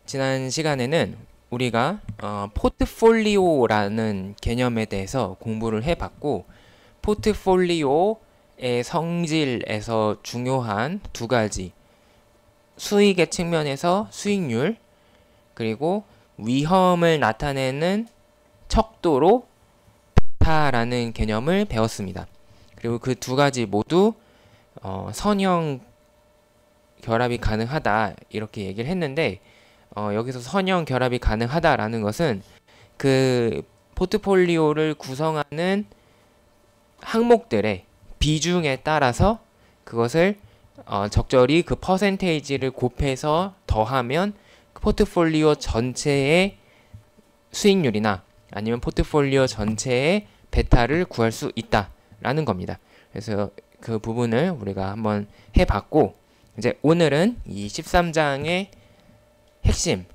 지난 시간에는 우리가 포트폴리오라는 개념에 대해서 공부를 해봤고, 포트폴리오의 성질에서 중요한 두 가지, 수익의 측면에서 수익률, 그리고 위험을 나타내는 척도로 베타라는 개념을 배웠습니다. 그리고 그 두 가지 모두 선형 결합이 가능하다 이렇게 얘기를 했는데, 여기서 선형 결합이 가능하다라는 것은 그 포트폴리오를 구성하는 항목들의 비중에 따라서 그것을 적절히 그 퍼센테이지를 곱해서 더하면 그 포트폴리오 전체의 수익률이나 아니면 포트폴리오 전체의 베타를 구할 수 있다라는 겁니다. 그래서 그 부분을 우리가 한번 해봤고, 이제 오늘은 이 13장의 핵심,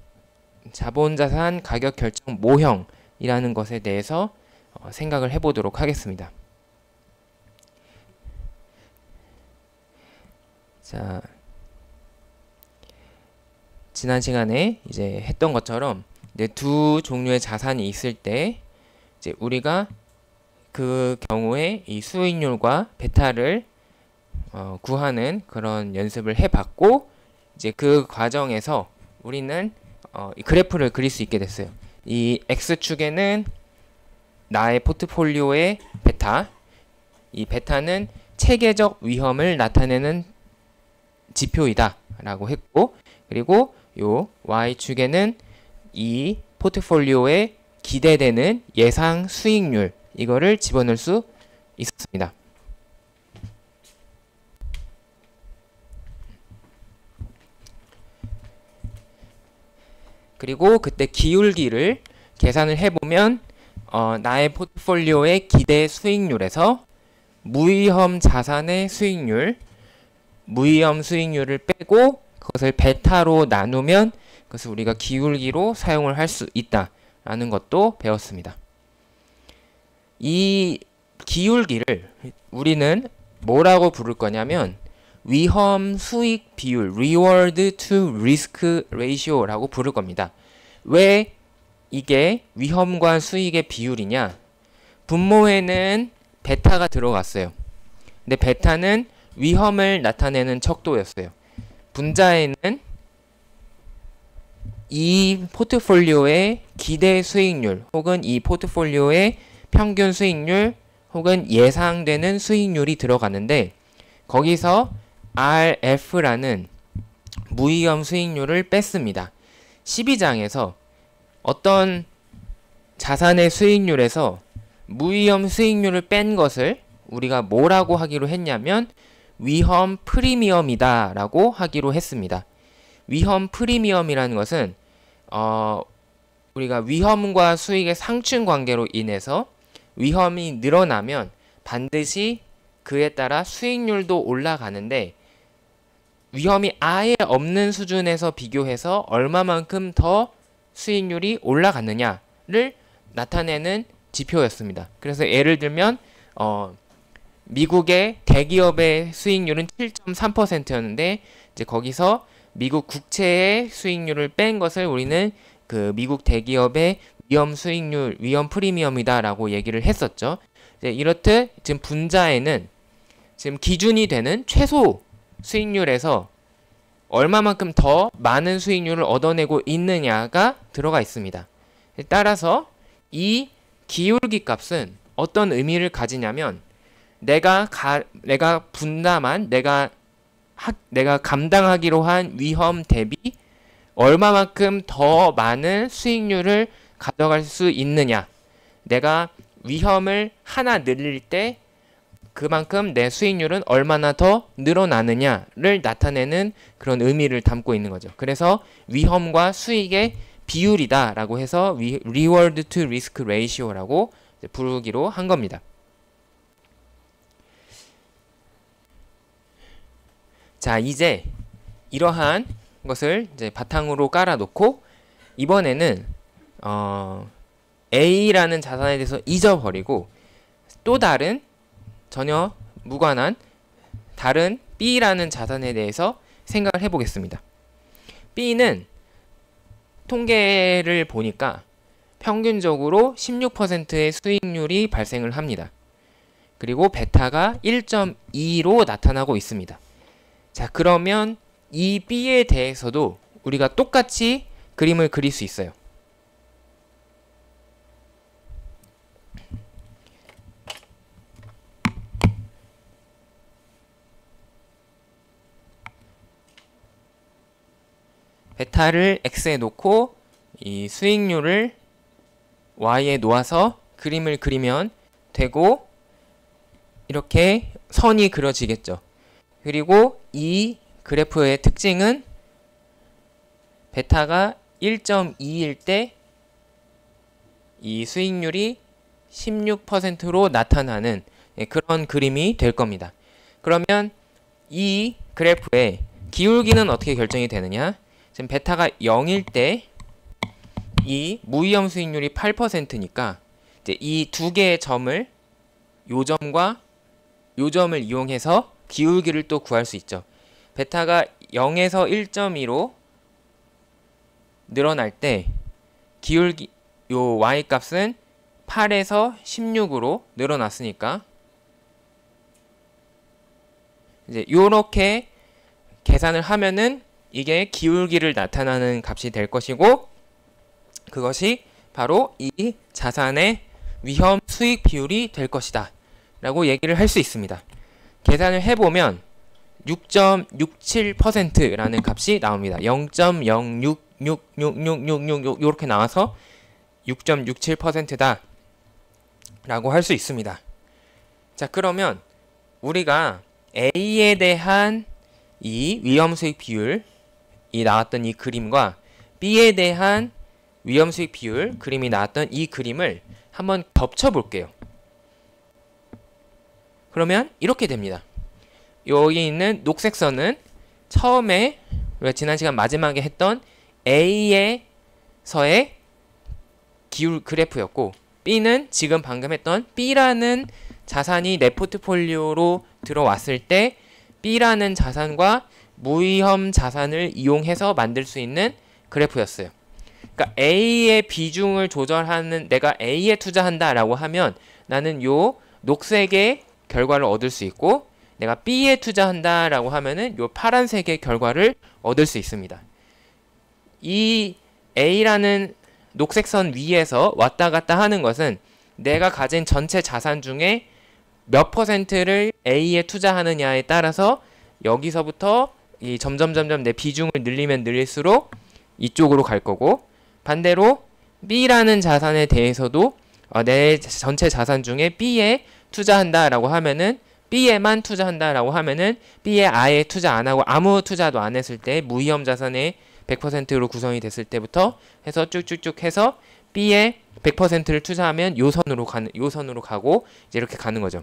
자본자산 가격 결정 모형이라는 것에 대해서 생각을 해보도록 하겠습니다. 자, 지난 시간에 이제 했던 것처럼 이제 두 종류의 자산이 있을 때 이제 우리가 그 경우에 이 수익률과 베타를 구하는 그런 연습을 해봤고, 이제 그 과정에서 우리는 이 그래프를 그릴 수 있게 됐어요. 이 X축에는 나의 포트폴리오의 베타, 이 베타는 체계적 위험을 나타내는 지표이다 라고 했고, 그리고 요 Y축에는 이 포트폴리오에 기대되는 예상 수익률, 이거를 집어넣을 수 있었습니다. 그리고 그때 기울기를 계산을 해보면 나의 포트폴리오의 기대 수익률에서 무위험 자산의 수익률, 무위험 수익률을 빼고 그것을 베타로 나누면 그것을 우리가 기울기로 사용을 할 수 있다라는 것도 배웠습니다. 이 기울기를 우리는 뭐라고 부를 거냐면 위험 수익 비율, reward to risk ratio라고 부를 겁니다. 왜 이게 위험과 수익의 비율이냐? 분모에는 베타가 들어갔어요. 근데 베타는 위험을 나타내는 척도였어요. 분자에는 이 포트폴리오의 기대 수익률 혹은 이 포트폴리오의 평균 수익률 혹은 예상되는 수익률이 들어가는데, 거기서 RF라는 무위험 수익률을 뺐습니다. 12장에서 어떤 자산의 수익률에서 무위험 수익률을 뺀 것을 우리가 뭐라고 하기로 했냐면 위험 프리미엄이다 라고 하기로 했습니다. 위험 프리미엄이라는 것은 우리가 위험과 수익의 상충 관계로 인해서 위험이 늘어나면 반드시 그에 따라 수익률도 올라가는데, 위험이 아예 없는 수준에서 비교해서 얼마만큼 더 수익률이 올라갔느냐를 나타내는 지표였습니다. 그래서 예를 들면 미국의 대기업의 수익률은 7.3%였는데 이제 거기서 미국 국채의 수익률을 뺀 것을 우리는 그 미국 대기업의 위험 수익률, 위험 프리미엄이다라고 얘기를 했었죠. 이제 이렇듯 지금 분자에는 지금 기준이 되는 최소 수익률에서 얼마만큼 더 많은 수익률을 얻어내고 있느냐가 들어가 있습니다. 따라서 이 기울기 값은 어떤 의미를 가지냐면 내가 분담한 내가 감당하기로 한 위험 대비 얼마만큼 더 많은 수익률을 가져갈 수 있느냐, 내가 위험을 하나 늘릴 때 그만큼 내 수익률은 얼마나 더 늘어나느냐를 나타내는 그런 의미를 담고 있는 거죠. 그래서 위험과 수익의 비율이다 라고 해서 reward to risk ratio라고 부르기로 한 겁니다. 자, 이제 이러한 것을 이제 바탕으로 깔아놓고 이번에는 A라는 자산에 대해서 잊어버리고 또 다른 전혀 무관한 다른 B라는 자산에 대해서 생각을 해보겠습니다. B는 통계를 보니까 평균적으로 16%의 수익률이 발생을 합니다. 그리고 베타가 1.2로 나타나고 있습니다. 자, 그러면 이 B에 대해서도 우리가 똑같이 그림을 그릴 수 있어요. 베타를 X에 놓고 이 수익률을 Y에 놓아서 그림을 그리면 되고, 이렇게 선이 그려지겠죠. 그리고 이 그래프의 특징은 베타가 1.2일 때 이 수익률이 16%로 나타나는 그런 그림이 될 겁니다. 그러면 이 그래프의 기울기는 어떻게 결정이 되느냐? 지금 베타가 0일 때 이 무위험 수익률이 8%니까 이제 이 두 개의 점을, 요 점과 요 점을 이용해서 기울기를 또 구할 수 있죠. 베타가 0에서 1.2로 늘어날 때 기울기, 요 y 값은 8에서 16으로 늘어났으니까 이제 요렇게 계산을 하면은 이게 기울기를 나타나는 값이 될 것이고, 그것이 바로 이 자산의 위험 수익 비율이 될 것이다 라고 얘기를 할 수 있습니다. 계산을 해보면 6.67%라는 값이 나옵니다. 0.06666666 이렇게 나와서 6.67%다 라고 할 수 있습니다. 자, 그러면 우리가 A에 대한 이 위험 수익 비율이 나왔던 이 그림과 B에 대한 위험 수익 비율 그림이 나왔던 이 그림을 한번 겹쳐 볼게요. 그러면 이렇게 됩니다. 여기 있는 녹색 선은 처음에 우리가 지난 시간 마지막에 했던 A에서의 기울 그래프였고, B는 지금 방금 했던 B라는 자산이 내 포트폴리오로 들어왔을 때 B라는 자산과 무위험 자산을 이용해서 만들 수 있는 그래프였어요. 그러니까 A의 비중을 조절하는, 내가 A에 투자한다라고 하면 나는 요 녹색의 결과를 얻을 수 있고, 내가 B에 투자한다라고 하면은 요 파란색의 결과를 얻을 수 있습니다. 이 A라는 녹색 선 위에서 왔다 갔다 하는 것은 내가 가진 전체 자산 중에 몇 %를 A에 투자하느냐에 따라서 여기서부터 이 점점 내 비중을 늘리면 늘릴수록 이쪽으로 갈 거고, 반대로 B라는 자산에 대해서도 내 전체 자산 중에 B에 투자한다라고 하면은, B에만 투자한다라고 하면은 B에 아예 투자 안 하고 아무 투자도 안 했을 때 무위험 자산의 100%로 구성이 됐을 때부터 해서 쭉쭉쭉 해서 B에 100%를 투자하면 요 선으로 가고 이제 이렇게 가는 거죠.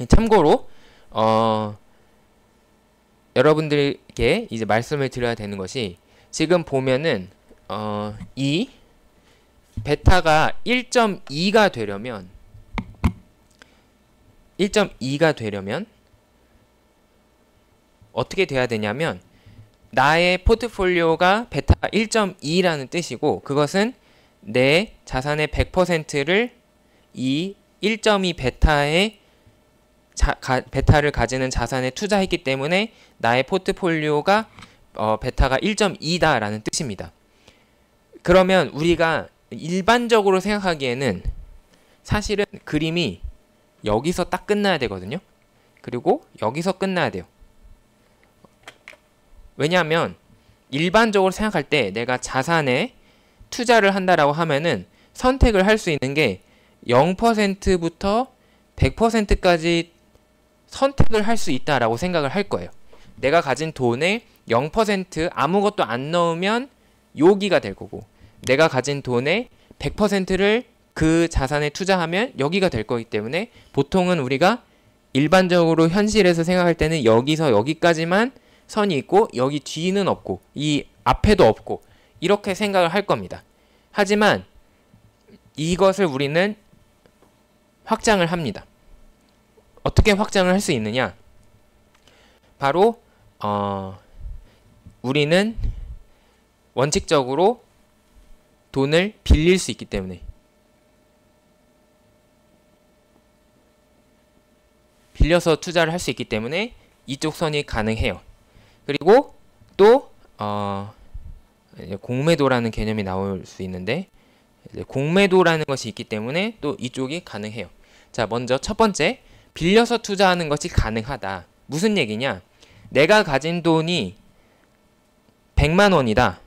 참고로 여러분들에게 이제 말씀을 드려야 되는 것이, 지금 보면은 이 베타가 1.2가 되려면 어떻게 돼야 되냐면, 나의 포트폴리오가 베타가 1.2라는 뜻이고, 그것은 내 자산의 100%를 이 1.2 베타의 베타를 가지는 자산에 투자했기 때문에 나의 포트폴리오가 베타가 1.2다 라는 뜻입니다. 그러면 우리가 일반적으로 생각하기에는 사실은 그림이 여기서 딱 끝나야 되거든요. 그리고 여기서 끝나야 돼요. 왜냐하면 일반적으로 생각할 때 내가 자산에 투자를 한다라고 하면은 선택을 할 수 있는 게 0%부터 100%까지 선택을 할 수 있다라고 생각을 할 거예요. 내가 가진 돈에 0% 아무것도 안 넣으면 여기가 될 거고, 내가 가진 돈의 100%를 그 자산에 투자하면 여기가 될 거기 때문에, 보통은 우리가 일반적으로 현실에서 생각할 때는 여기서 여기까지만 선이 있고 여기 뒤는 없고 이 앞에도 없고 이렇게 생각을 할 겁니다. 하지만 이것을 우리는 확장을 합니다. 어떻게 확장을 할 수 있느냐? 바로 우리는 원칙적으로 돈을 빌릴 수 있기 때문에. 빌려서 투자를 할 수 있기 때문에 이쪽 선이 가능해요. 그리고 또 공매도라는 개념이 나올 수 있는데, 공매도라는 것이 있기 때문에 또 이쪽이 가능해요. 자, 먼저 첫 번째, 빌려서 투자하는 것이 가능하다. 무슨 얘기냐? 내가 가진 돈이 100만 원이다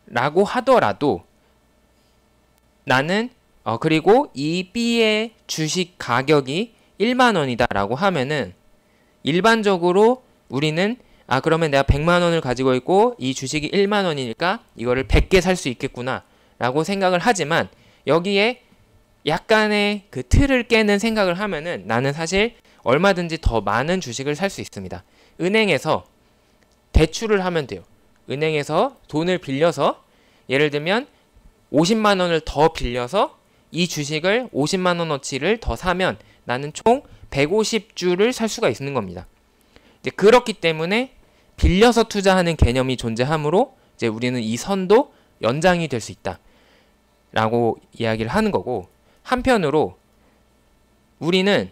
라고 하더라도 나는 그리고 이 B의 주식 가격이 1만 원이다 라고 하면은 일반적으로 우리는 그러면 내가 100만 원을 가지고 있고 이 주식이 1만 원이니까 이거를 100개 살 수 있겠구나 라고 생각을 하지만, 여기에 약간의 그 틀을 깨는 생각을 하면은 나는 사실 얼마든지 더 많은 주식을 살 수 있습니다. 은행에서 대출을 하면 돼요. 은행에서 돈을 빌려서 예를 들면 50만 원을 더 빌려서 이 주식을 50만 원어치를 더 사면 나는 총 150주를 살 수가 있는 겁니다. 이제 그렇기 때문에 빌려서 투자하는 개념이 존재하므로 이제 우리는 이 선도 연장이 될 수 있다 라고 이야기를 하는 거고, 한편으로 우리는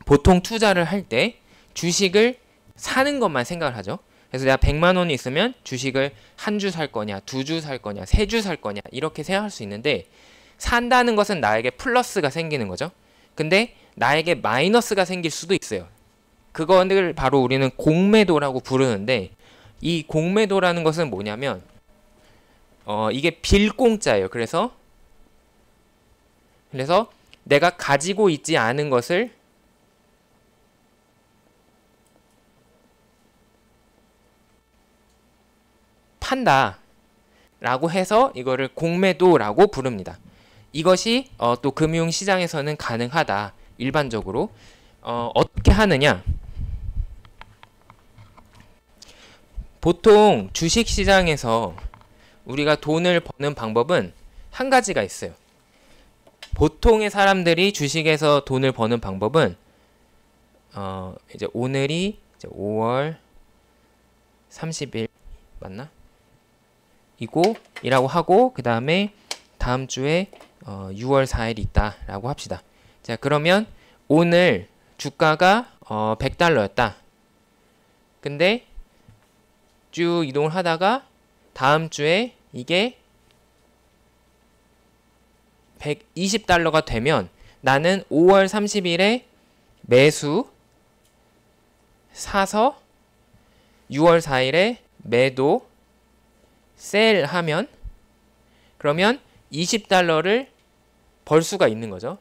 보통 투자를 할 때 주식을 사는 것만 생각을 하죠. 그래서 내가 100만 원이 있으면 주식을 한 주 살 거냐, 두 주 살 거냐, 세 주 살 거냐 이렇게 생각할 수 있는데, 산다는 것은 나에게 플러스가 생기는 거죠. 근데 나에게 마이너스가 생길 수도 있어요. 그거를 바로 우리는 공매도라고 부르는데, 이 공매도라는 것은 뭐냐면 이게 빌공짜예요. 그래서 내가 가지고 있지 않은 것을 판다 라고 해서 이거를 공매도라고 부릅니다. 이것이 또 금융시장에서는 가능하다. 일반적으로 어떻게 하느냐, 보통 주식시장에서 우리가 돈을 버는 방법은 한 가지가 있어요. 보통의 사람들이 주식에서 돈을 버는 방법은 이제 오늘이 이제 5월 30일 맞나? 이라고 하고, 그 다음에 다음 주에 6월 4일이 있다라고 합시다. 자, 그러면 오늘 주가가 100달러였다. 근데 쭉 이동을 하다가 다음 주에 이게 120달러가 되면 나는 5월 30일에 매수 사서 6월 4일에 매도 셀 하면, 그러면 20달러를 벌 수가 있는 거죠.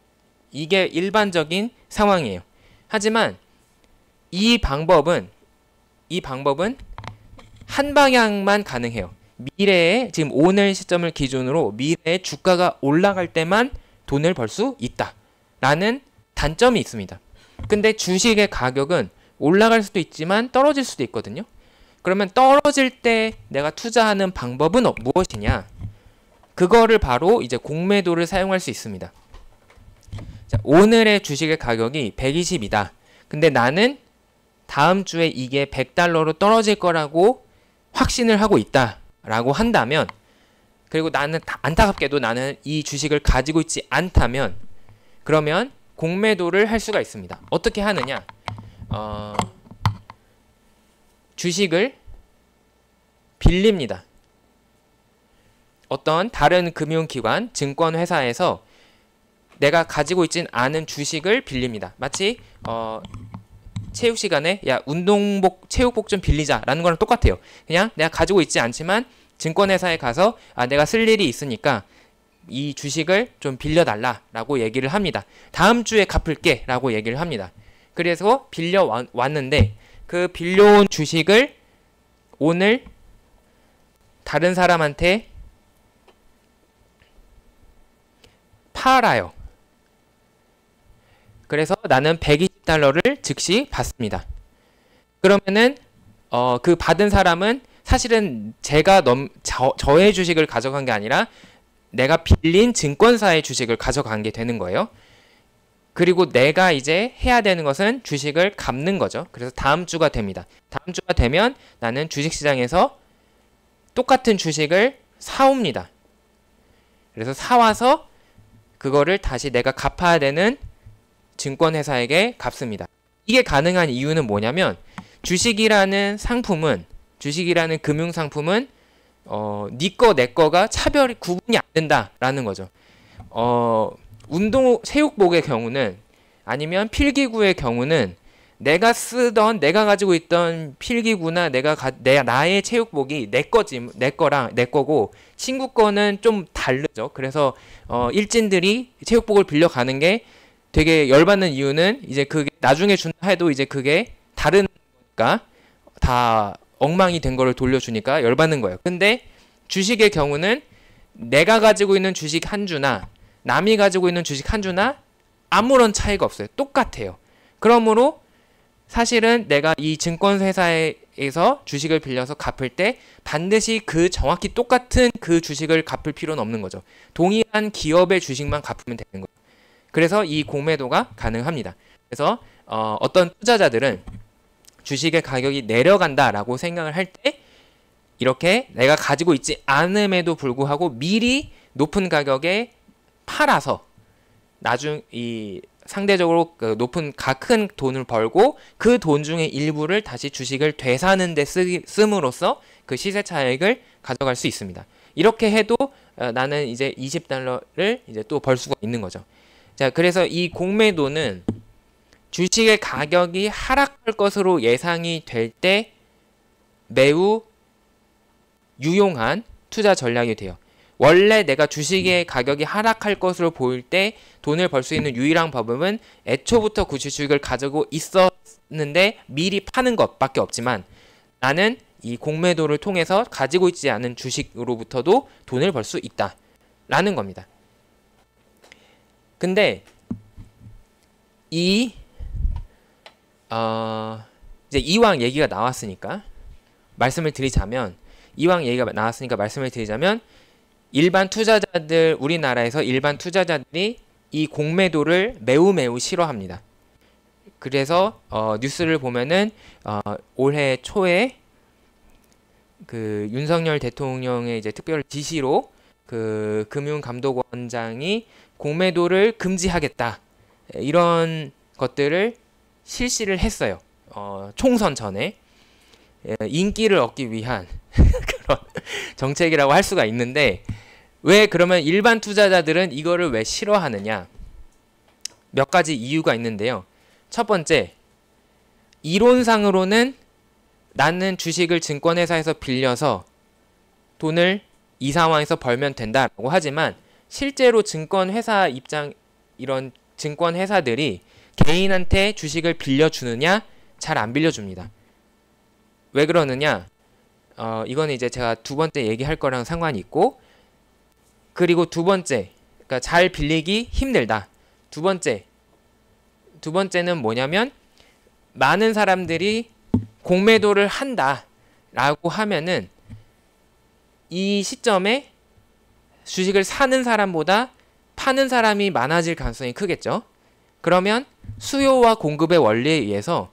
이게 일반적인 상황이에요. 하지만 이 방법은 한 방향만 가능해요. 미래에, 지금 오늘 시점을 기준으로 미래에 주가가 올라갈 때만 돈을 벌 수 있다 라는 단점이 있습니다. 근데 주식의 가격은 올라갈 수도 있지만 떨어질 수도 있거든요. 그러면 떨어질 때 내가 투자하는 방법은 무엇이냐? 그거를 바로 이제 공매도를 사용할 수 있습니다. 자, 오늘의 주식의 가격이 120이다. 근데 나는 다음 주에 이게 100달러로 떨어질 거라고 확신을 하고 있다 라고 한다면, 그리고 나는 안타깝게도 나는 이 주식을 가지고 있지 않다면, 그러면 공매도를 할 수가 있습니다. 어떻게 하느냐? 주식을 빌립니다. 어떤 다른 금융기관, 증권회사에서 내가 가지고 있진 않은 주식을 빌립니다. 마치 체육 시간에 야 운동복, 체육복 좀 빌리자라는 거랑 똑같아요. 그냥 내가 가지고 있지 않지만 증권회사에 가서 내가 쓸 일이 있으니까 이 주식을 좀 빌려달라라고 얘기를 합니다. 다음 주에 갚을게 라고 얘기를 합니다. 그래서 빌려왔는데 그 빌려온 주식을 오늘 다른 사람한테 팔아요. 그래서 나는 120달러를 즉시 받습니다. 그러면은 그 받은 사람은 사실은 제가 저의 주식을 가져간 게 아니라 내가 빌린 증권사의 주식을 가져간 게 되는 거예요. 그리고 내가 이제 해야 되는 것은 주식을 갚는 거죠. 그래서 다음 주가 됩니다. 다음 주가 되면 나는 주식시장에서 똑같은 주식을 사옵니다. 그래서 사와서 그거를 다시 내가 갚아야 되는 증권회사에게 갚습니다. 이게 가능한 이유는 뭐냐면 주식이라는 금융상품은 네 거 내 거가 구분이 안 된다라는 거죠. 체육복의 경우는 아니면 필기구의 경우는 내가 가지고 있던 필기구나 나의 체육복이 내 거고 친구 거는 좀 다르죠. 그래서 일진들이 체육복을 빌려가는 게 되게 열받는 이유는 이제 그게 나중에 준다 해도 이제 그게 다른 거니까 다 엉망이 된 거를 돌려주니까 열받는 거예요. 근데 주식의 경우는 내가 가지고 있는 주식 한 주나 남이 가지고 있는 주식 한 주나 아무런 차이가 없어요. 똑같아요. 그러므로 사실은 내가 이 증권회사에서 주식을 빌려서 갚을 때 반드시 정확히 똑같은 그 주식을 갚을 필요는 없는 거죠. 동일한 기업의 주식만 갚으면 되는 거예요. 그래서 이 공매도가 가능합니다. 그래서 어떤 투자자들은 주식의 가격이 내려간다라고 생각을 할 때 이렇게 내가 가지고 있지 않음에도 불구하고 미리 높은 가격에 팔아서 상대적으로 큰 돈을 벌고 그 돈 중에 일부를 다시 주식을 되사는 데 씀으로써 그 시세 차익을 가져갈 수 있습니다. 이렇게 해도 나는 이제 $20를 이제 또 벌 수가 있는 거죠. 자, 그래서 이 공매도는 주식의 가격이 하락할 것으로 예상이 될 때 매우 유용한 투자 전략이 돼요. 원래 내가 주식의 가격이 하락할 것으로 보일 때 돈을 벌 수 있는 유일한 방법은 애초부터 그 주식을 가지고 있었는데 미리 파는 것밖에 없지만 나는 이 공매도를 통해서 가지고 있지 않은 주식으로부터도 돈을 벌 수 있다 라는 겁니다. 근데 이제 이왕 얘기가 나왔으니까 말씀을 드리자면 우리나라에서 일반 투자자들이 이 공매도를 매우 싫어합니다. 그래서 뉴스를 보면은 올해 초에 그 윤석열 대통령의 이제 특별 지시로 그 금융감독원장이 공매도를 금지하겠다 이런 것들을 실시를 했어요. 총선 전에 인기를 얻기 위한 그런 정책이라고 할 수가 있는데 왜 그러면 일반 투자자들은 이거를 왜 싫어하느냐? 몇 가지 이유가 있는데요. 첫 번째, 이론상으로는 나는 주식을 증권회사에서 빌려서 돈을 이 상황에서 벌면 된다라고 하지만 실제로 이런 증권회사들이 개인한테 주식을 빌려주느냐? 잘 안 빌려줍니다. 왜 그러느냐? 이거는 이제 제가 두 번째 얘기할 거랑 상관이 있고, 그리고 두 번째, 그러니까 잘 빌리기 힘들다. 두 번째는 뭐냐면 많은 사람들이 공매도를 한다라고 하면은 이 시점에 주식을 사는 사람보다 파는 사람이 많아질 가능성이 크겠죠. 그러면 수요와 공급의 원리에 의해서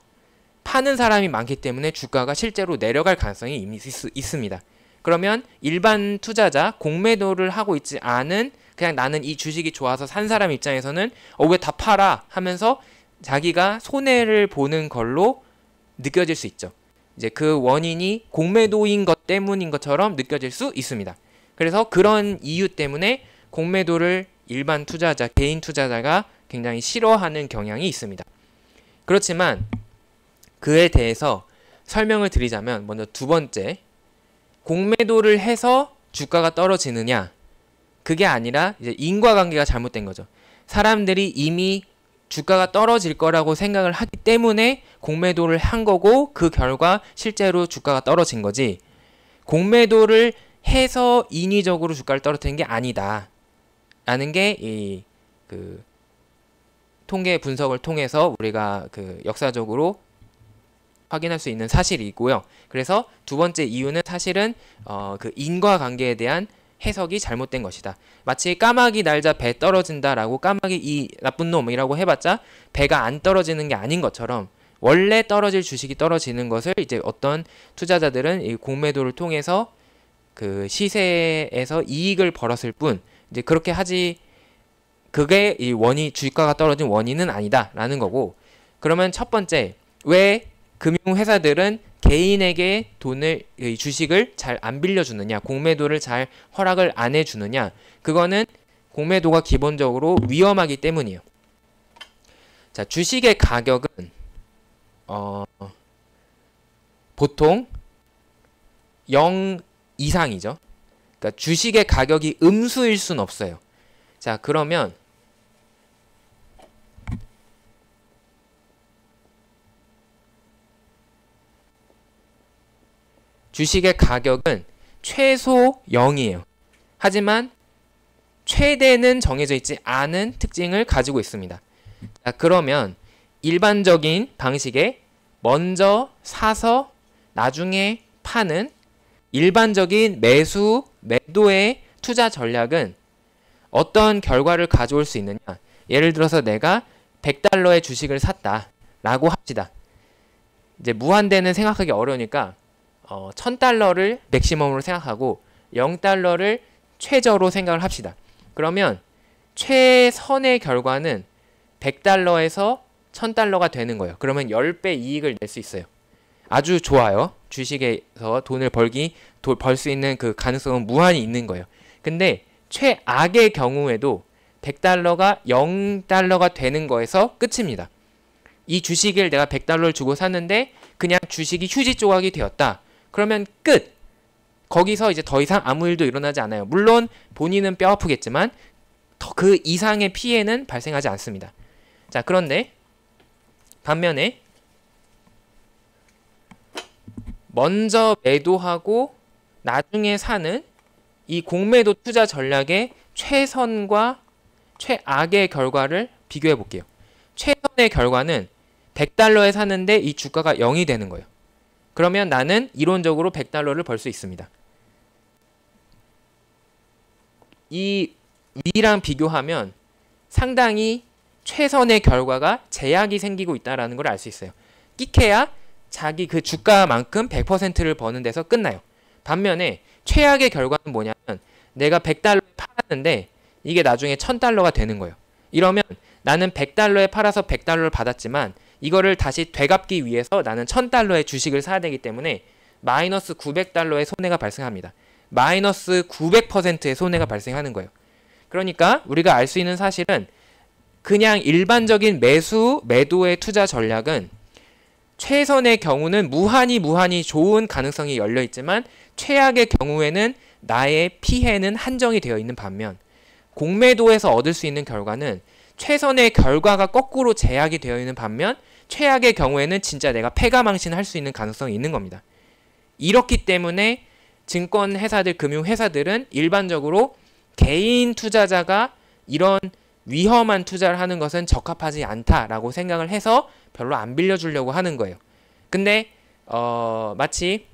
파는 사람이 많기 때문에 주가가 실제로 내려갈 가능성이 이미 있습니다. 그러면 일반 투자자, 공매도를 하고 있지 않은 그냥 나는 이 주식이 좋아서 산 사람 입장에서는 왜 다 팔아 하면서 자기가 손해를 보는 걸로 느껴질 수 있죠. 이제 그 원인이 공매도인 것 때문인 것처럼 느껴질 수 있습니다. 그래서 그런 이유 때문에 공매도를 일반 투자자, 개인 투자자가 굉장히 싫어하는 경향이 있습니다. 그렇지만 그에 대해서 설명을 드리자면 먼저 두 번째, 공매도를 해서 주가가 떨어지느냐? 그게 아니라 이제 인과관계가 잘못된 거죠. 사람들이 이미 주가가 떨어질 거라고 생각을 하기 때문에 공매도를 한 거고 그 결과 실제로 주가가 떨어진 거지. 공매도를 해서 인위적으로 주가를 떨어뜨린 게 아니다. 라는 게 그 통계 분석을 통해서 우리가 그 역사적으로 확인할 수 있는 사실이고요. 그래서 두 번째 이유는 사실은 그 인과관계에 대한 해석이 잘못된 것이다. 마치 까마귀 날자 배 떨어진다라고 까마귀 이 나쁜 놈이라고 해봤자 배가 안 떨어지는 게 아닌 것처럼 원래 떨어질 주식이 떨어지는 것을 이제 어떤 투자자들은 이 공매도를 통해서 그 시세에서 이익을 벌었을 뿐 이제 그렇게 하지 그게 이 주가가 떨어진 원인은 아니다라는 거고. 그러면 첫 번째, 왜 금융회사들은 개인에게 이 주식을 잘 안 빌려주느냐, 공매도를 잘 허락을 안 해주느냐? 그거는 공매도가 기본적으로 위험하기 때문이에요. 자, 주식의 가격은 보통 0 이상이죠. 그러니까 주식의 가격이 음수일 순 없어요. 자, 그러면 주식의 가격은 최소 0이에요. 하지만 최대는 정해져 있지 않은 특징을 가지고 있습니다. 자, 그러면 일반적인 방식에 먼저 사서 나중에 파는 일반적인 매도의 투자 전략은 어떤 결과를 가져올 수 있느냐? 예를 들어서 내가 100달러의 주식을 샀다라고 합시다. 이제 무한대는 생각하기 어려우니까 1000달러를 맥시멈으로 생각하고 0달러를 최저로 생각을 합시다. 그러면 최선의 결과는 100달러에서 1000달러가 되는 거예요. 그러면 10배 이익을 낼 수 있어요. 아주 좋아요. 주식에서 돈을 벌 수 있는 그 가능성은 무한히 있는 거예요. 근데 최악의 경우에도 100달러가 0달러가 되는 거에서 끝입니다. 이 주식을 내가 100달러를 주고 샀는데 그냥 주식이 휴지 조각이 되었다. 그러면 끝! 거기서 이제 더 이상 아무 일도 일어나지 않아요. 물론 본인은 뼈 아프겠지만 그 이상의 피해는 발생하지 않습니다. 자, 그런데 반면에 먼저 매도하고 나중에 사는 이 공매도 투자 전략의 최선과 최악의 결과를 비교해 볼게요. 최선의 결과는 100달러에 사는데 이 주가가 0이 되는 거예요. 그러면 나는 이론적으로 100달러를 벌 수 있습니다. 이 위랑 비교하면 상당히 최선의 결과가 제약이 생기고 있다는 걸 알 수 있어요. 끼케야 자기 그 주가만큼 100%를 버는 데서 끝나요. 반면에 최악의 결과는 뭐냐면 내가 100달러에 팔았는데 이게 나중에 1000달러가 되는 거예요. 이러면 나는 100달러에 팔아서 100달러를 받았지만 이거를 다시 되갚기 위해서 나는 1000달러의 주식을 사야 되기 때문에 마이너스 900달러의 손해가 발생합니다. 마이너스 900%의 손해가 발생하는 거예요. 그러니까 우리가 알 수 있는 사실은 그냥 일반적인 매도의 투자 전략은 최선의 경우는 무한히 좋은 가능성이 열려 있지만 최악의 경우에는 나의 피해는 한정이 되어 있는 반면 공매도에서 얻을 수 있는 결과는 최선의 결과가 거꾸로 제약이 되어 있는 반면 최악의 경우에는 진짜 내가 패가망신할 수 있는 가능성이 있는 겁니다. 이렇기 때문에 증권회사들, 금융회사들은 일반적으로 개인 투자자가 이런 위험한 투자를 하는 것은 적합하지 않다라고 생각을 해서 별로 안 빌려주려고 하는 거예요. 근데 마치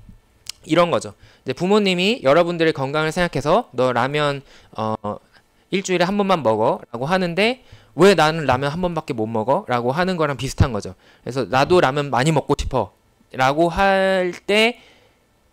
이런 거죠. 이제 부모님이 여러분들의 건강을 생각해서 너 라면 일주일에 한 번만 먹어 라고 하는데 왜 나는 라면 한 번밖에 못 먹어? 라고 하는 거랑 비슷한 거죠. 그래서 나도 라면 많이 먹고 싶어 라고 할 때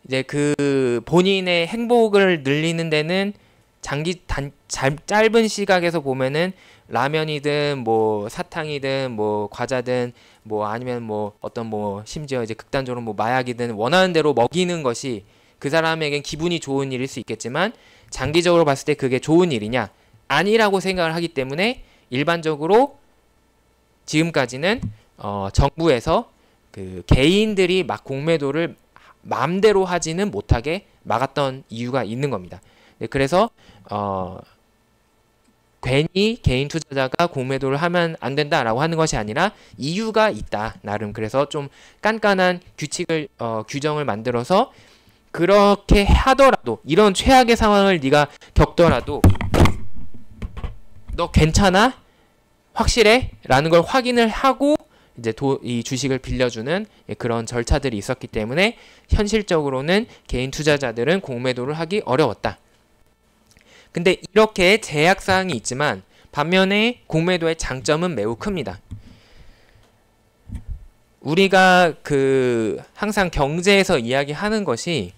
이제 그 본인의 행복을 늘리는 데는 짧은 시각에서 보면은 라면이든 뭐 사탕이든 뭐 과자든 뭐 아니면 뭐 어떤 뭐 심지어 이제 극단적으로 뭐 마약이든 원하는 대로 먹이는 것이 그 사람에겐 기분이 좋은 일일 수 있겠지만 장기적으로 봤을 때 그게 좋은 일이냐? 아니라고 생각을 하기 때문에 일반적으로 지금까지는 정부에서 그 개인들이 막 공매도를 마음대로 하지는 못하게 막았던 이유가 있는 겁니다. 그래서 괜히 개인 투자자가 공매도를 하면 안 된다라고 하는 것이 아니라 이유가 있다. 나름 그래서 좀 깐깐한 규정을 만들어서 그렇게 하더라도 이런 최악의 상황을 네가 겪더라도 너 괜찮아? 확실해? 라는 걸 확인을 하고 이제 이 주식을 빌려주는 그런 절차들이 있었기 때문에 현실적으로는 개인 투자자들은 공매도를 하기 어려웠다. 근데 이렇게 제약사항이 있지만 반면에 공매도의 장점은 매우 큽니다. 우리가 항상 경제에서 이야기하는 것이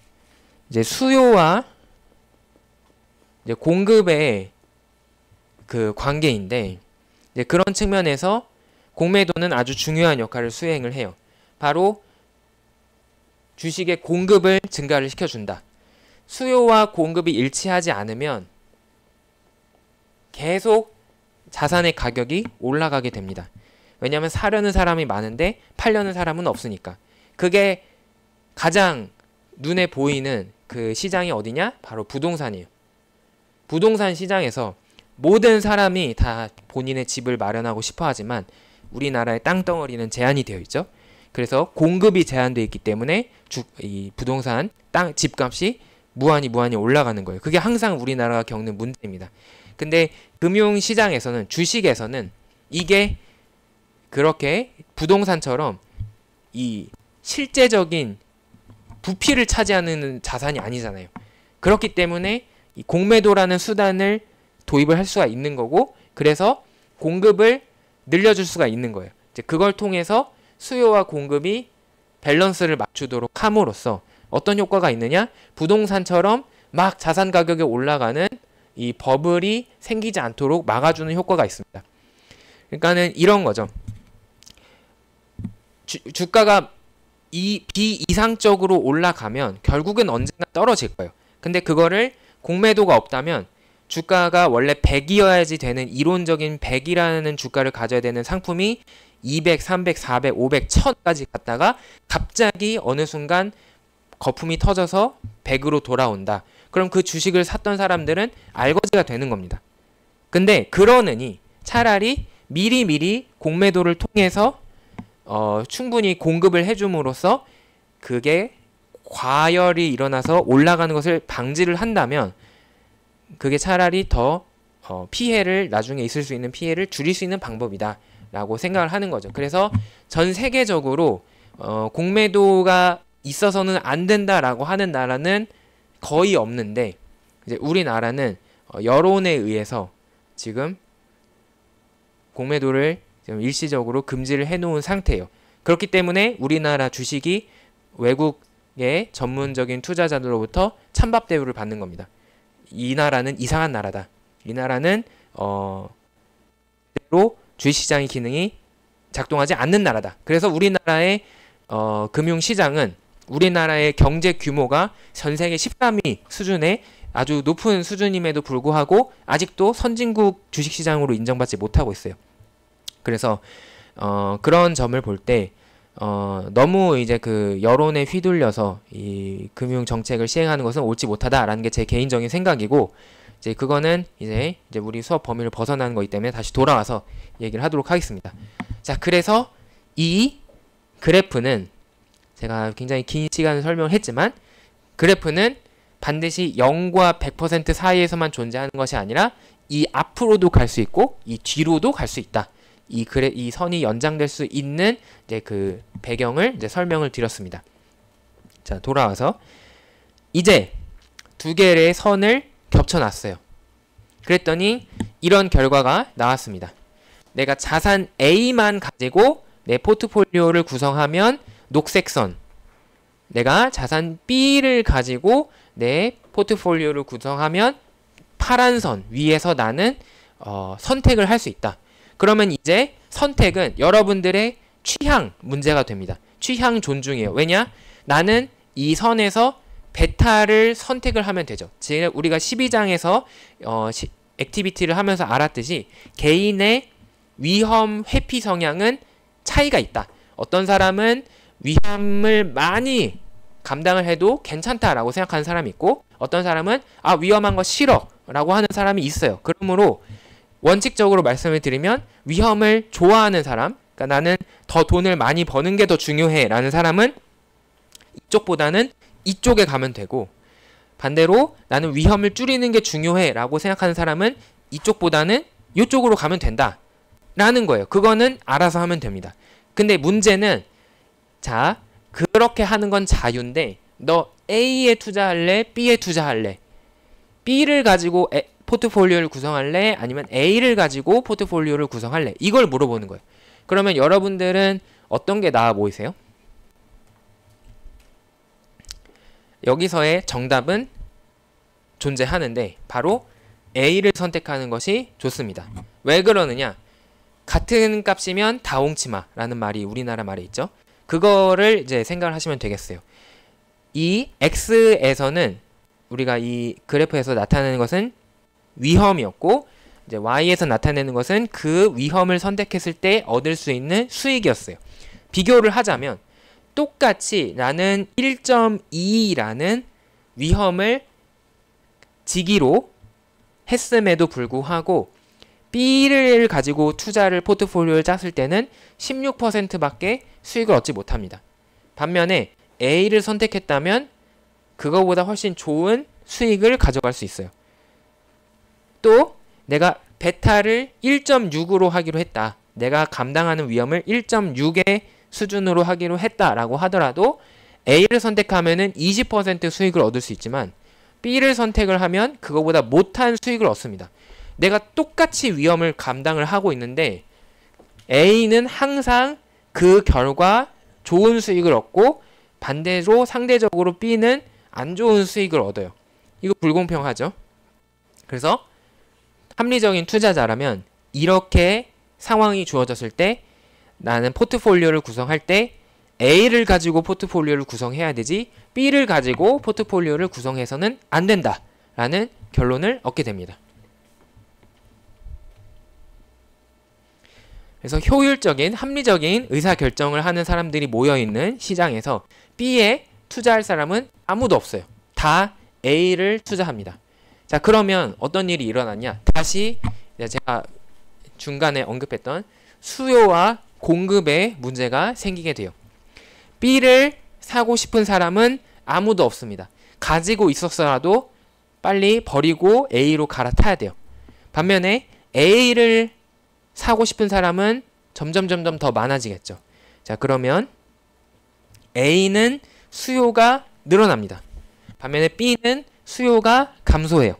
이제 수요와 이제 공급의 그 관계인데, 이제 그런 측면에서 공매도는 아주 중요한 역할을 수행을 해요. 바로 주식의 공급을 증가를 시켜준다. 수요와 공급이 일치하지 않으면 계속 자산의 가격이 올라가게 됩니다. 왜냐하면 사려는 사람이 많은데 팔려는 사람은 없으니까. 그게 가장 눈에 보이는 그 시장이 어디냐? 바로 부동산이에요. 부동산 시장에서 모든 사람이 다 본인의 집을 마련하고 싶어 하지만 우리나라의 땅덩어리는 제한이 되어 있죠. 그래서 공급이 제한되어 있기 때문에 이 부동산 집값이 무한히 올라가는 거예요. 그게 항상 우리나라가 겪는 문제입니다. 근데 금융시장에서는, 주식에서는 이게 그렇게 부동산처럼 이 실제적인 부피를 차지하는 자산이 아니잖아요. 그렇기 때문에 이 공매도라는 수단을 도입을 할 수가 있는 거고, 그래서 공급을 늘려줄 수가 있는 거예요. 이제 그걸 통해서 수요와 공급이 밸런스를 맞추도록 함으로써 어떤 효과가 있느냐? 부동산처럼 막 자산 가격이 올라가는 이 버블이 생기지 않도록 막아주는 효과가 있습니다. 그러니까는 이런 거죠. 주가가 비이상적으로 올라가면 결국은 언젠가 떨어질 거예요. 근데 그거를 공매도가 없다면 주가가 원래 100이어야지 되는 이론적인 100이라는 주가를 가져야 되는 상품이 200, 300, 400, 500, 1000까지 갔다가 갑자기 어느 순간 거품이 터져서 100으로 돌아온다. 그럼 그 주식을 샀던 사람들은 알거지가 되는 겁니다. 근데 그러느니 차라리 미리미리 공매도를 통해서 충분히 공급을 해줌으로써 그게 과열이 일어나서 올라가는 것을 방지를 한다면 그게 차라리 더 피해를, 나중에 있을 수 있는 피해를 줄일 수 있는 방법이다 라고 생각을 하는 거죠. 그래서 전 세계적으로 공매도가 있어서는 안 된다라고 하는 나라는 거의 없는데, 이제 우리나라는 여론에 의해서 지금 공매도를 지금 일시적으로 금지를 해놓은 상태예요. 그렇기 때문에 우리나라 주식이 외국의 전문적인 투자자들로부터 찬밥 대우를 받는 겁니다. 이 나라는 이상한 나라다. 이 나라는 로 주식시장의 기능이 작동하지 않는 나라다. 그래서 우리나라의 금융시장은, 우리나라의 경제 규모가 전 세계 13위 수준의 아주 높은 수준임에도 불구하고 아직도 선진국 주식시장으로 인정받지 못하고 있어요. 그래서 그런 점을 볼 때 너무 이제 그 여론에 휘둘려서 이 금융 정책을 시행하는 것은 옳지 못하다라는 게 제 개인적인 생각이고, 이제 그거는 이제 우리 수업 범위를 벗어나는 거기 때문에 다시 돌아와서 얘기를 하도록 하겠습니다. 자, 그래서 이 그래프는 제가 굉장히 긴 시간을 설명을 했지만, 그래프는 반드시 0과 100% 사이에서만 존재하는 것이 아니라 이 앞으로도 갈 수 있고 이 뒤로도 갈 수 있다. 이 선이 연장될 수 있는 이제 그 배경을 이제 설명을 드렸습니다. 자, 돌아와서 이제 두 개의 선을 겹쳐놨어요. 그랬더니 이런 결과가 나왔습니다. 내가 자산 A만 가지고 내 포트폴리오를 구성하면 녹색 선, 내가 자산 B를 가지고 내 포트폴리오를 구성하면 파란 선 위에서 나는 선택을 할 수 있다. 그러면 이제 선택은 여러분들의 취향 문제가 됩니다. 취향 존중이에요. 왜냐? 나는 이 선에서 베타를 선택을 하면 되죠. 우리가 12장에서 액티비티를 하면서 알았듯이 개인의 위험 회피 성향은 차이가 있다. 어떤 사람은 위험을 많이 감당을 해도 괜찮다라고 생각하는 사람이 있고, 어떤 사람은 위험한 거 싫어 라고 하는 사람이 있어요. 그러므로 원칙적으로 말씀을 드리면 위험을 좋아하는 사람, 그러니까 나는 더 돈을 많이 버는 게 더 중요해 라는 사람은 이쪽보다는 이쪽에 가면 되고, 반대로 나는 위험을 줄이는 게 중요해 라고 생각하는 사람은 이쪽보다는 이쪽으로 가면 된다 라는 거예요. 그거는 알아서 하면 됩니다. 근데 문제는, 자, 그렇게 하는 건 자유인데 너 A에 투자할래? B에 투자할래? B를 가지고 포트폴리오를 구성할래? 아니면 A를 가지고 포트폴리오를 구성할래? 이걸 물어보는 거예요. 그러면 여러분들은 어떤 게 나아 보이세요? 여기서의 정답은 존재하는데 바로 A를 선택하는 것이 좋습니다. 왜 그러느냐? 같은 값이면 다홍치마라는 말이 우리나라 말에 있죠. 그거를 이제 생각을 하시면 되겠어요. 이 X에서는 우리가 이 그래프에서 나타내는 것은 위험이었고, 이제 Y에서 나타내는 것은 그 위험을 선택했을 때 얻을 수 있는 수익이었어요. 비교를 하자면 똑같이 나는 1.2라는 위험을 지기로 했음에도 불구하고 B를 가지고 포트폴리오를 짰을 때는 16%밖에 수익을 얻지 못합니다. 반면에 A를 선택했다면 그거보다 훨씬 좋은 수익을 가져갈 수 있어요. 또 내가 베타를 1.6으로 하기로 했다. 내가 감당하는 위험을 1.6의 수준으로 하기로 했다라고 하더라도 A를 선택하면은 20% 수익을 얻을 수 있지만 B를 선택을 하면 그거보다 못한 수익을 얻습니다. 내가 똑같이 위험을 감당을 하고 있는데 A는 항상 그 결과 좋은 수익을 얻고 반대로 상대적으로 B는 안 좋은 수익을 얻어요. 이거 불공평하죠. 그래서 합리적인 투자자라면 이렇게 상황이 주어졌을 때 나는 포트폴리오를 구성할 때 A를 가지고 포트폴리오를 구성해야 되지 B를 가지고 포트폴리오를 구성해서는 안 된다 라는 결론을 얻게 됩니다. 그래서 효율적인 합리적인 의사결정을 하는 사람들이 모여있는 시장에서 B에 투자할 사람은 아무도 없어요. 다 A를 투자합니다. 자, 그러면 어떤 일이 일어났냐? 다시 제가 중간에 언급했던 수요와 공급의 문제가 생기게 돼요. B를 사고 싶은 사람은 아무도 없습니다. 가지고 있었어라도 빨리 버리고 A로 갈아타야 돼요. 반면에 A를 사고 싶은 사람은 점점 더 많아지겠죠. 자, 그러면 A는 수요가 늘어납니다. 반면에 B는 수요가 감소해요.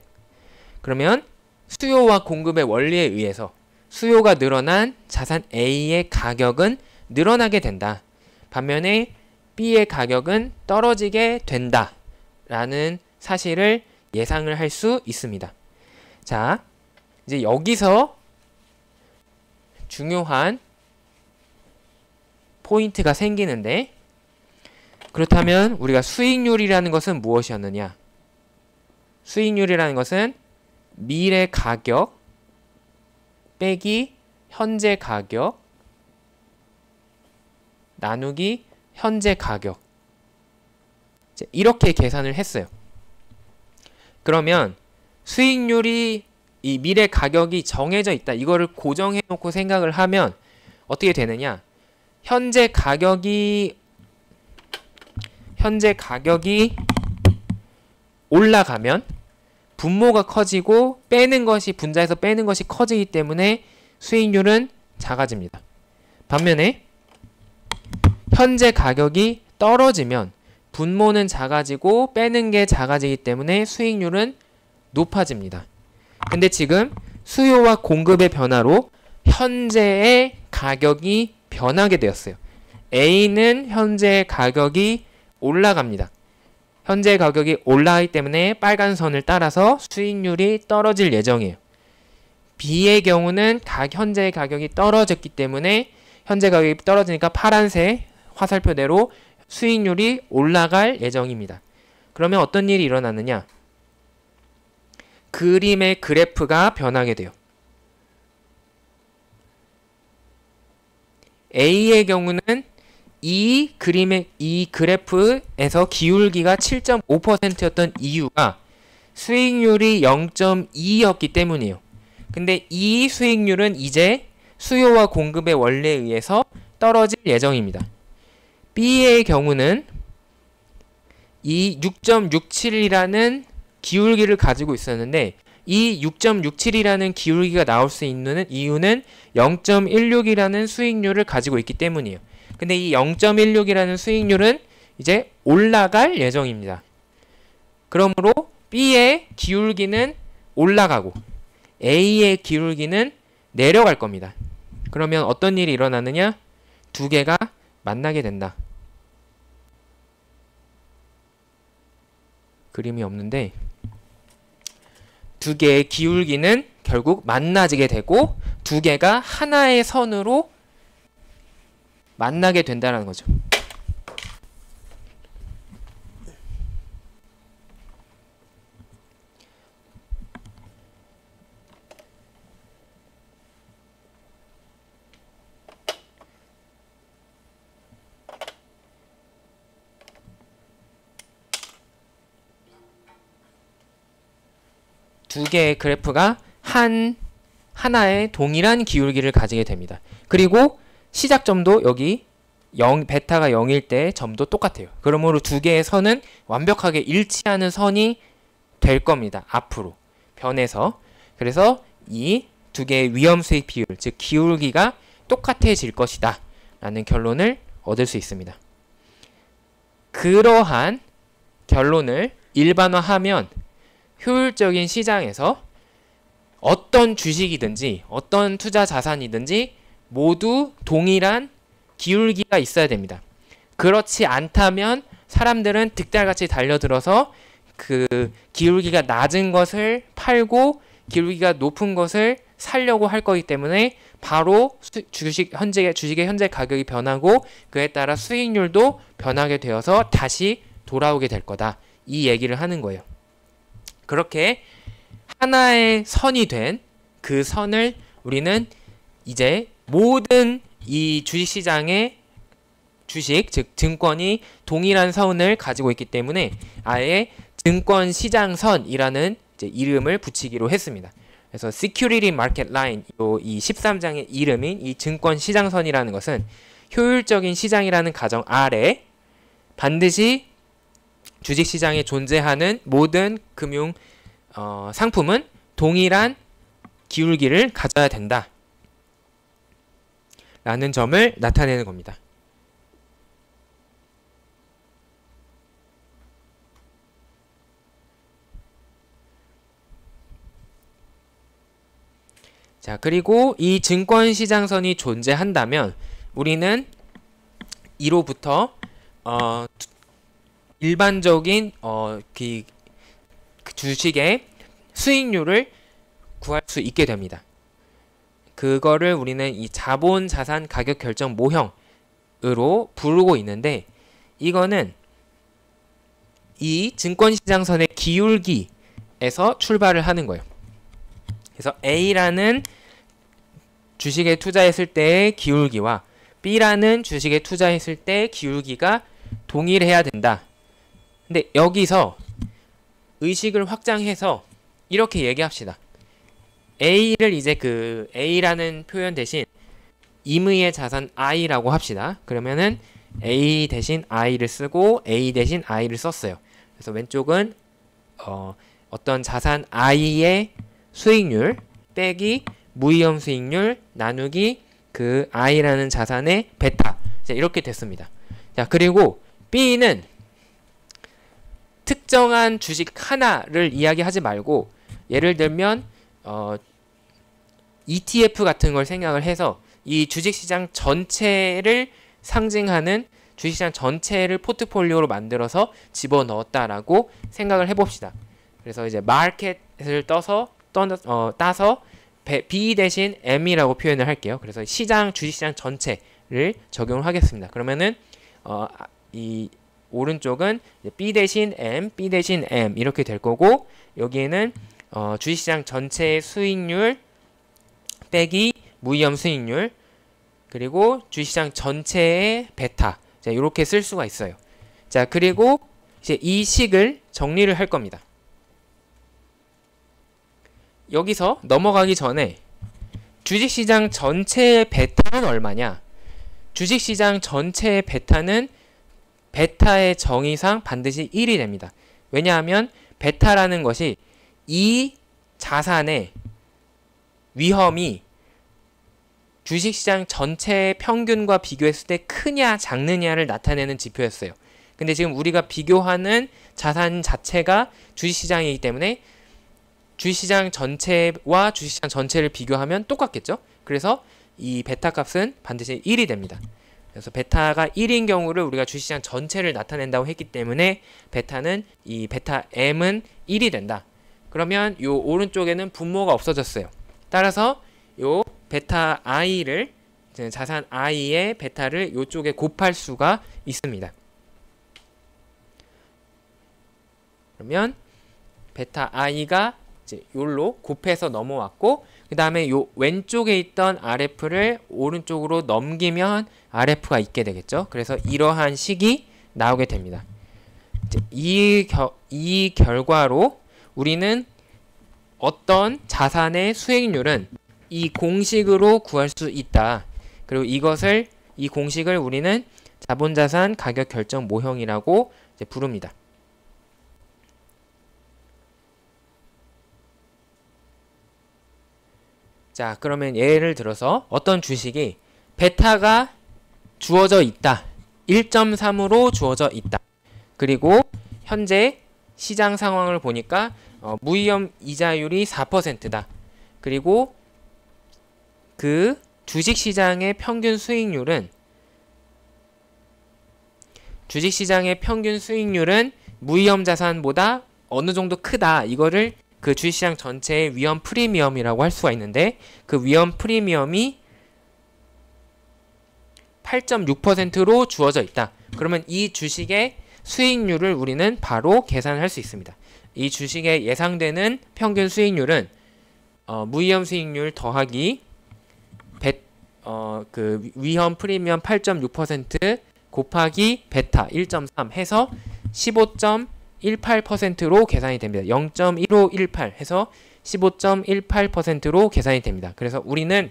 그러면 수요와 공급의 원리에 의해서 수요가 늘어난 자산 A의 가격은 늘어나게 된다. 반면에 B의 가격은 떨어지게 된다. 라는 사실을 예상을 할 수 있습니다. 자, 이제 여기서 중요한 포인트가 생기는데, 그렇다면 우리가 수익률이라는 것은 무엇이었느냐? 수익률이라는 것은 미래 가격 빼기 현재 가격 나누기 현재 가격, 이렇게 계산을 했어요. 그러면 수익률이 이 미래 가격이 정해져 있다. 이거를 고정해 놓고 생각을 하면 어떻게 되느냐? 현재 가격이 올라가면 분모가 커지고 분자에서 빼는 것이 커지기 때문에 수익률은 작아집니다. 반면에 현재 가격이 떨어지면 분모는 작아지고 빼는 게 작아지기 때문에 수익률은 높아집니다. 근데 지금 수요와 공급의 변화로 현재의 가격이 변하게 되었어요. A는 현재 가격이 올라갑니다. 현재 가격이 올라가기 때문에 빨간 선을 따라서 수익률이 떨어질 예정이에요. B의 경우는 현재 가격이 떨어졌기 때문에 현재 가격이 떨어지니까 파란색 화살표대로 수익률이 올라갈 예정입니다. 그러면 어떤 일이 일어나느냐? 그림의 그래프가 변하게 돼요. A의 경우는 이 그래프에서 기울기가 7.5%였던 이유가 수익률이 0.2였기 때문이에요. 근데 이 수익률은 이제 수요와 공급의 원리에 의해서 떨어질 예정입니다. B의 경우는 이 6.67이라는 기울기를 가지고 있었는데 이 6.67이라는 기울기가 나올 수 있는 이유는 0.16이라는 수익률을 가지고 있기 때문이에요. 근데 이 0.16이라는 수익률은 이제 올라갈 예정입니다. 그러므로 B의 기울기는 올라가고 A의 기울기는 내려갈 겁니다. 그러면 어떤 일이 일어나느냐? 두 개가 만나게 된다. 그림이 없는데 두 개의 기울기는 결국 만나지게 되고 두 개가 하나의 선으로 만나게 된다는 거죠. 두 개의 그래프가 하나의 동일한 기울기를 가지게 됩니다. 그리고 시작점도 여기 베타가 0일 때 점도 똑같아요. 그러므로 두 개의 선은 완벽하게 일치하는 선이 될 겁니다. 앞으로 변해서. 그래서 이 두 개의 위험 수익 비율, 즉 기울기가 똑같아질 것이다 라는 결론을 얻을 수 있습니다. 그러한 결론을 일반화하면 효율적인 시장에서 어떤 주식이든지 어떤 투자 자산이든지 모두 동일한 기울기가 있어야 됩니다. 그렇지 않다면 사람들은 득달같이 달려들어서 그 기울기가 낮은 것을 팔고 기울기가 높은 것을 사려고 할 거기 때문에 바로 주식의 현재 가격이 변하고 그에 따라 수익률도 변하게 되어서 다시 돌아오게 될 거다. 이 얘기를 하는 거예요. 그렇게 하나의 선이 된 그 선을 우리는 이제 모든 이 주식시장의 주식, 즉 증권이 동일한 선을 가지고 있기 때문에 아예 증권시장선이라는 이제 이름을 붙이기로 했습니다. 그래서 Security Market Line, 이 13장의 이름인 이 증권시장선이라는 것은 효율적인 시장이라는 가정 아래 반드시 주식시장에 존재하는 모든 금융 상품은 동일한 기울기를 가져야 된다 라는 점을 나타내는 겁니다. 자, 그리고 이 증권시장선이 존재한다면 우리는 이로부터 일반적인 그 주식의 수익률을 구할 수 있게 됩니다. 그거를 우리는 이 자본 자산 가격 결정 모형으로 부르고 있는데 이거는 이 증권시장선의 기울기에서 출발을 하는 거예요. 그래서 A라는 주식에 투자했을 때의 기울기와 B라는 주식에 투자했을 때 기울기가 동일해야 된다. 근데 여기서 의식을 확장해서 이렇게 얘기합시다. A를 이제 그 A라는 표현 대신 임의의 자산 I라고 합시다. 그러면은 A 대신 I를 쓰고 A 대신 I를 썼어요. 그래서 왼쪽은 어떤 자산 I의 수익률 빼기 무위험 수익률 나누기 그 I라는 자산의 베타. 자, 이렇게 됐습니다. 자, 그리고 B는 특정한 주식 하나를 이야기하지 말고 예를 들면 ETF 같은 걸 생각을 해서 이 주식시장 전체를 상징하는 주식시장 전체를 포트폴리오로 만들어서 집어넣었다라고 생각을 해봅시다. 그래서 이제 마켓을 따서 B 대신 M이라고 표현을 할게요. 그래서 주식시장 전체를 적용을 하겠습니다. 그러면은 이 오른쪽은 B 대신 M, B 대신 M 이렇게 될 거고 여기에는 주식시장 전체의 수익률 빼기 무위험 수익률 그리고 주식시장 전체의 베타 자, 이렇게 쓸 수가 있어요. 자, 그리고 이제 이 식을 정리를 할 겁니다. 여기서 넘어가기 전에 주식시장 전체의 베타는 얼마냐? 주식시장 전체의 베타는 베타의 정의상 반드시 1이 됩니다. 왜냐하면 베타라는 것이 이 자산의 위험이 주식시장 전체의 평균과 비교했을 때 크냐 작느냐를 나타내는 지표였어요. 근데 지금 우리가 비교하는 자산 자체가 주식시장이기 때문에 주식시장 전체와 주식시장 전체를 비교하면 똑같겠죠? 그래서 이 베타 값은 반드시 1이 됩니다. 그래서 베타가 1인 경우를 우리가 주식시장 전체를 나타낸다고 했기 때문에 베타는 이 베타 M은 1이 된다. 그러면 요 오른쪽에는 분모가 없어졌어요. 따라서 요 베타 i를 자산 i의 베타를 요쪽에 곱할 수가 있습니다. 그러면 베타 i가 이제 요로 곱해서 넘어왔고, 그 다음에 요 왼쪽에 있던 RF를 오른쪽으로 넘기면 RF가 있게 되겠죠. 그래서 이러한 식이 나오게 됩니다. 이 결과로 우리는 어떤 자산의 수익률은 이 공식으로 구할 수 있다. 그리고 이 공식을 우리는 자본자산 가격 결정 모형이라고 이제 부릅니다. 자, 그러면 예를 들어서 어떤 주식이 베타가 주어져 있다. 1.3으로 주어져 있다. 그리고 현재 시장 상황을 보니까 무위험 이자율이 4%다. 그리고 그 주식시장의 평균 수익률은 무위험 자산보다 어느 정도 크다. 이거를 그 주식시장 전체의 위험 프리미엄이라고 할 수가 있는데, 그 위험 프리미엄이 8.6%로 주어져 있다. 그러면 이 주식의 수익률을 우리는 바로 계산할 수 있습니다. 이 주식의 예상되는 평균 수익률은 무위험 수익률 더하기 그 위험 프리미엄 8.6% 곱하기 베타 1.3 해서 15.18%로 계산이 됩니다. 0.1518 해서 15.18%로 계산이 됩니다. 그래서 우리는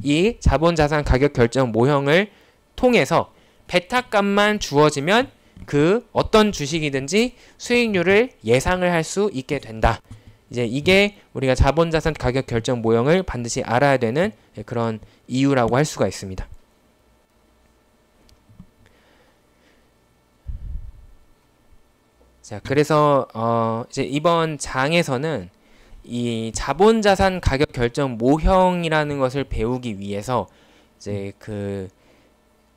이 자본자산 가격 결정 모형을 통해서 베타 값만 주어지면 그 어떤 주식이든지 수익률을 예상을 할 수 있게 된다. 이제 이게 우리가 자본자산 가격 결정 모형을 반드시 알아야 되는 그런 이유라고 할 수가 있습니다. 자, 그래서 이제 이번 장에서는 이 자본자산 가격 결정 모형이라는 것을 배우기 위해서 이제 그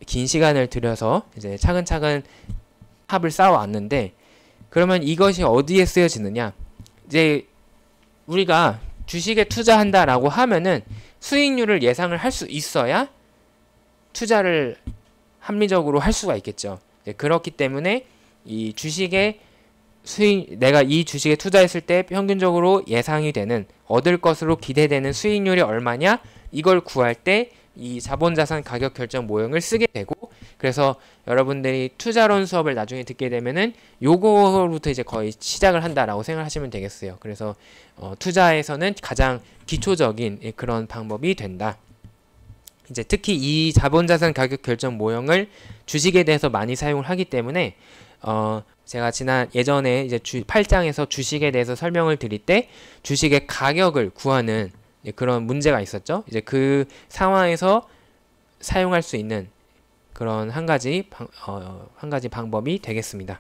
긴 시간을 들여서 이제 차근차근 합을 쌓아왔는데, 그러면 이것이 어디에 쓰여지느냐? 이제 우리가 주식에 투자한다라고 하면은 수익률을 예상을 할 수 있어야 투자를 합리적으로 할 수가 있겠죠. 그렇기 때문에 이 주식의 내가 이 주식에 투자했을 때 평균적으로 예상이 되는, 얻을 것으로 기대되는 수익률이 얼마냐? 이걸 구할 때 이 자본자산 가격 결정 모형을 쓰게 되고, 그래서 여러분들이 투자론 수업을 나중에 듣게 되면은 요거부터 이제 거의 시작을 한다라고 생각하시면 되겠어요. 그래서 투자에서는 가장 기초적인 그런 방법이 된다. 이제 특히 이 자본자산 가격 결정 모형을 주식에 대해서 많이 사용을 하기 때문에 제가 예전에 이제 8장에서 주식에 대해서 설명을 드릴 때 주식의 가격을 구하는 그런 문제가 있었죠. 이제 그 상황에서 사용할 수 있는 그런 한 가지 방법이 되겠습니다.